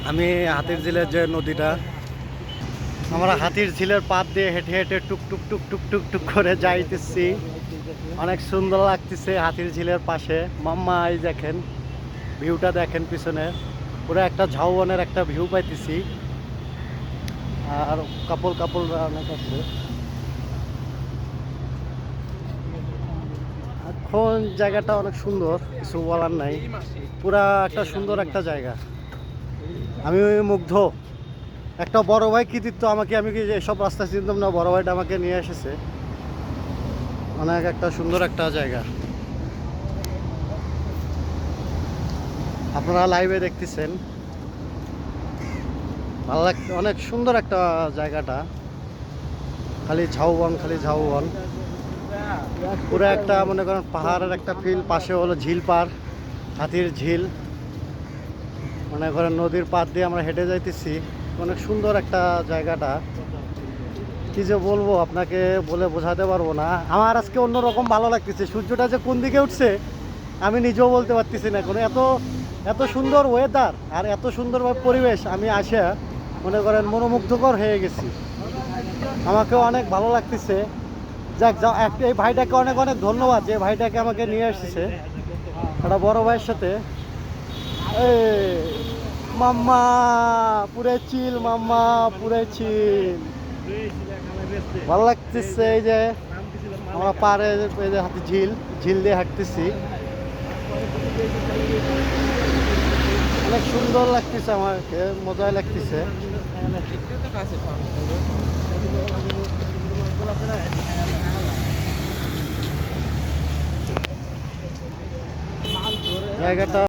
আমি হাতির ঝিলের যে নদীটা, আমরা হাতির ঝিলের পাত দিয়ে হেঁটে হেঁটে টুক টুক টুক টুক টুক টুক করে যাইতেছি। অনেক সুন্দর লাগতেছে হাতির ঝিলের পাশে। মাম্মা এই দেখেন, ভিউটা দেখেন পিছনে, পুরো একটা ঝাউবনের একটা ভিউ পাইতেছি। আর কাপল কাপলরা অনেক আছে। এখন জায়গাটা অনেক সুন্দর, কিছু বলার নাই। পুরা একটা সুন্দর একটা জায়গা। আমি মুগ্ধ। একটা বড় ভাই কৃতিত্ব আমাকে, আমি কি এসব রাস্তা চিনতাম না, বড় ভাইটা আমাকে নিয়ে এসেছে। অনেক একটা সুন্দর একটা জায়গা, আপনারা লাইভে দেখতেছেন। ভালো লাগ, অনেক সুন্দর একটা জায়গাটা। খালি ঝাউবন, খালি ঝাউবন। পুরো একটা মনে করেন পাহাড়ের একটা ফিল, পাশে হলো ঝিল পার, হাতির ঝিল। মনে করেন নদীর পাড় দিয়ে আমরা হেঁটে যাইতেছি। অনেক সুন্দর একটা জায়গাটা। কি যে বলবো আপনাকে, বলে বোঝাতে পারবো না। আমার আজকে অন্যরকম ভালো লাগতেছে। সূর্যটা যে কোন দিকে উঠছে আমি নিজেও বলতে পারতেছি না এখন। এত এত সুন্দর ওয়েদার আর এত সুন্দরভাবে পরিবেশ, আমি আসে মনে করেন মনোমুগ্ধকর হয়ে গেছি। আমাকেও অনেক ভালো লাগতেছে। যাক যাও, এই ভাইটাকে অনেক অনেক ধন্যবাদ, যে ভাইটাকে আমাকে নিয়ে এসেছে একটা বড় ভাইয়ের সাথে। এই মাম্মা পুরে চিল, মাম্মা পুরে চিল। ভালো লাগতেছে। এই যে আমরা পাড়ে, এই যে হাতে ঝিল, ঝিল দিয়ে হাঁটতেছি। অনেক সুন্দর লাগতেছে, আমাকে মজাই লাগতেছে। জায়গাটা